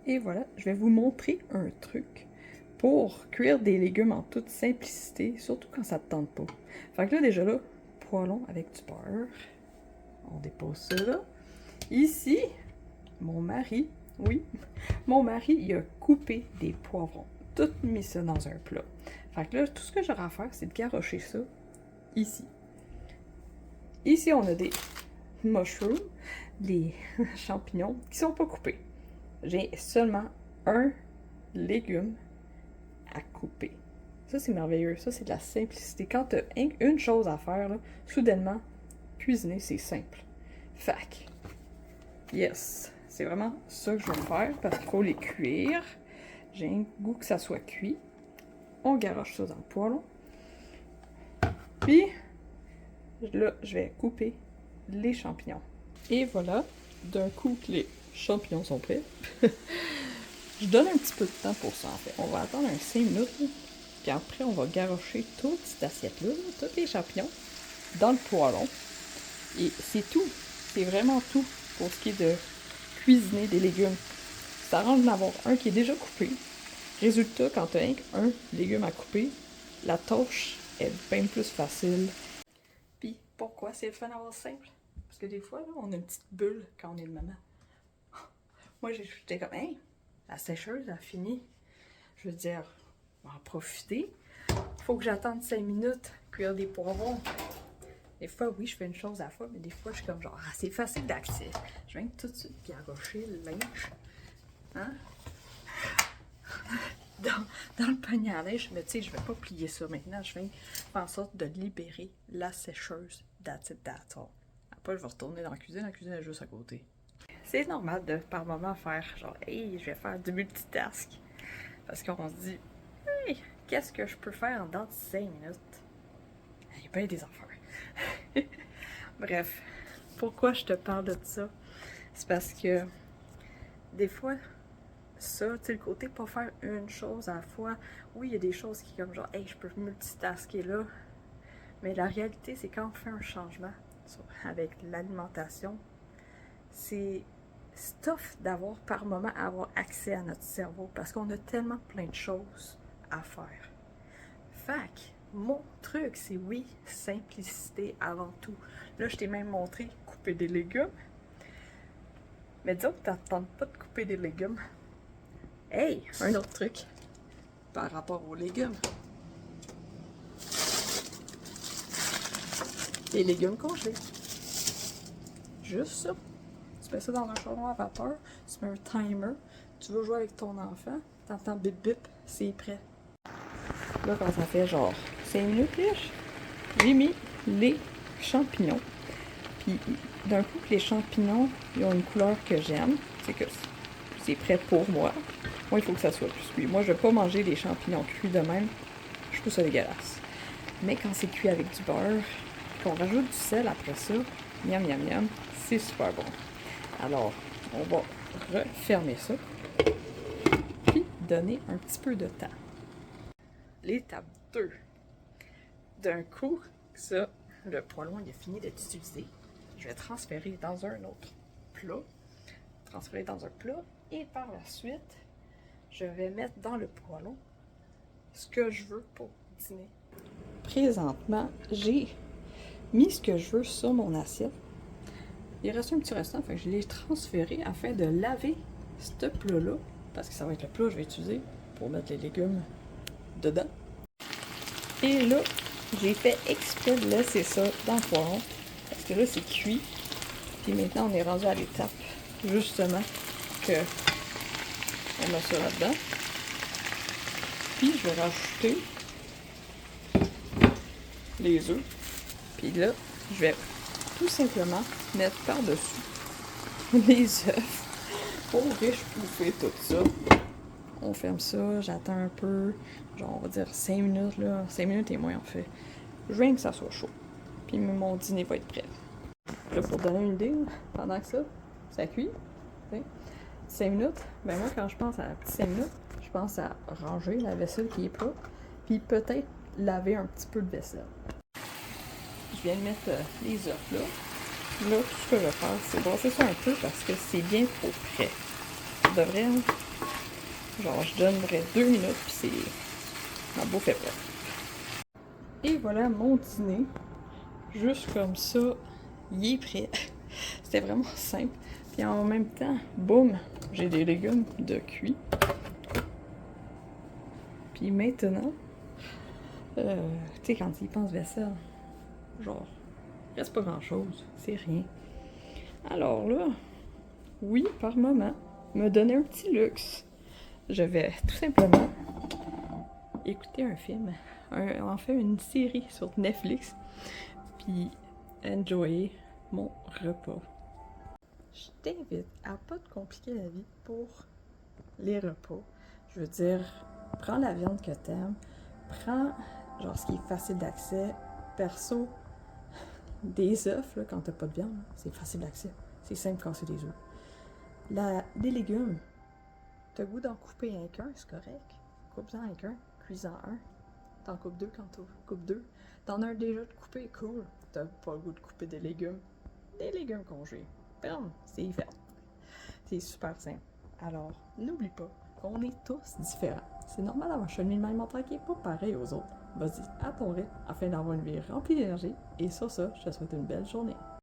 Et voilà, je vais vous montrer un truc pour cuire des légumes en toute simplicité, surtout quand ça te tente pas. Fait que là, déjà là, poêlons avec du beurre. On dépose ça là. Ici, mon mari, oui, mon mari, il a coupé des poivrons. Tout mis ça dans un plat. Fait que là, tout ce que j'aurai à faire, c'est de garrocher ça ici. Ici, on a des mushrooms, des champignons qui sont pas coupés. J'ai seulement un légume à couper. Ça, c'est merveilleux. Ça, c'est de la simplicité. Quand tu as une chose à faire, là, soudainement, cuisiner, c'est simple. Fac. Yes. C'est vraiment ça que je vais faire parce qu'il faut les cuire. J'ai un goût que ça soit cuit. On garoche ça dans le poêlon. Puis, là, je vais couper les champignons. Et voilà, d'un coup que les champignons sont prêts. Je donne un petit peu de temps pour ça, en fait. On va attendre un 5 minutes, là. Puis après, on va garrocher toute cette assiette-là, tous les champignons, dans le poêlon. Et c'est tout. C'est vraiment tout pour ce qui est de cuisiner des légumes. Ça arrange d'en avoir un qui est déjà coupé. Résultat, quand tu as un légume à couper, la tâche est bien plus facile. Puis pourquoi c'est le fun d'avoir simple? Parce que des fois, là, on a une petite bulle quand on est le maman. Moi, j'étais comme, hey, la sécheuse a fini. Je veux dire, on va en profiter. Faut que j'attende 5 minutes, cuire des poivrons. Des fois, oui, je fais une chose à la fois, mais des fois, je suis comme genre, ah, c'est facile d'accès. Je viens tout de suite garrocher le linge. Hein? Dans le panier à linge, mais tu sais, je vais pas plier ça maintenant. Je viens faire en sorte de libérer la sécheuse. That's it, that's all. Après, je vais retourner dans la cuisine. La cuisine est juste à côté. C'est normal de, par moment, faire genre, hey, je vais faire du multitask. Parce qu'on se dit, hey, qu'est-ce que je peux faire dans 5 minutes? Il y a bien des affaires. Bref, pourquoi je te parle de ça? C'est parce que des fois, ça, tu sais, le côté pas faire une chose à la fois, oui, il y a des choses qui comme genre, hey, je peux multitasker là, mais la réalité, c'est quand on fait un changement avec l'alimentation, c'est tough d'avoir par moment avoir accès à notre cerveau parce qu'on a tellement plein de choses à faire. Fac, mon truc, c'est oui, simplicité avant tout. Là, je t'ai même montré couper des légumes. Mais disons que tu n'entends pas de couper des légumes. Hey, un autre truc par rapport aux légumes. Les légumes congelés. Juste ça. Tu mets ça dans un chaudron à vapeur, tu mets un timer, tu vas jouer avec ton enfant, t'entends bip bip, c'est prêt. Là, quand ça fait genre 5 minutes, j'ai mis les champignons. Puis d'un coup, les champignons, ils ont une couleur que j'aime, c'est que c'est prêt pour moi. Moi, il faut que ça soit plus cuit. Moi, je ne vais pas manger des champignons cuits de même. Je trouve ça dégueulasse. Mais quand c'est cuit avec du beurre, qu'on rajoute du sel après ça, miam miam miam, c'est super bon. Alors, on va refermer ça, puis donner un petit peu de temps. L'étape 2. D'un coup, ça, le poêlon, il a fini d'être utilisé. Je vais transférer dans un autre plat. Transférer dans un plat. Et par la suite, je vais mettre dans le poêlon ce que je veux pour dîner. Présentement, j'ai mis ce que je veux sur mon assiette. Il reste un petit restant, fait que je l'ai transféré afin de laver ce plat-là, parce que ça va être le plat que je vais utiliser pour mettre les légumes dedans. Et là, j'ai fait exprès de laisser ça dans le poêlon, parce que là, c'est cuit. Puis maintenant, on est rendu à l'étape, justement, que on met ça là-dedans. Puis, je vais rajouter les œufs. Puis là, je vais tout simplement mettre par-dessus les œufs pour réchauffer tout ça. On ferme ça, j'attends un peu, genre on va dire 5 minutes là, 5 minutes et moins en fait. Je veux que ça soit chaud. Puis mon dîner va être prêt. Là, pour donner une idée, pendant que ça cuit, 5 minutes, ben moi quand je pense à 5 minutes, je pense à ranger la vaisselle qui est propre, puis peut-être laver un petit peu de vaisselle. Je viens de mettre les œufs là. Là, tout ce que je vais faire, c'est brasser ça un peu parce que c'est bien trop près. Ça devrait Genre, je donnerais 2 minutes, puis c'est un beau fait prêt. Et voilà mon dîner. Juste comme ça, il est prêt. C'était vraiment simple. Puis en même temps, boum, j'ai des légumes de cuit. Puis maintenant, tu sais, quand il pense vaisselle, genre, il reste pas grand chose, c'est rien. Alors là, oui, par moment, me donner un petit luxe. Je vais tout simplement écouter un film, en fait une série sur Netflix, puis enjoyer mon repas. Je t'invite à pas te compliquer la vie pour les repas. Je veux dire, prends la viande que t'aimes, prends genre ce qui est facile d'accès. Perso, des œufs, là, quand t'as pas de viande, c'est facile d'accès. C'est simple de casser des œufs. Des légumes, t'as goût d'en couper un qu'un, c'est correct. Coupe-en un qu'un, cuis-en un. T'en coupes deux quand tu coupes deux. T'en as un déjà de coupé, cool. T'as pas le goût de couper des légumes. Des légumes congelés. Bam, c'est fait. C'est super simple. Alors, n'oublie pas qu'on est tous différents. C'est normal d'avoir un cheminement alimentaire qui n'est pas pareil aux autres. Vas-y, à ton rythme, afin d'avoir une vie remplie d'énergie. Et sur ça, je te souhaite une belle journée.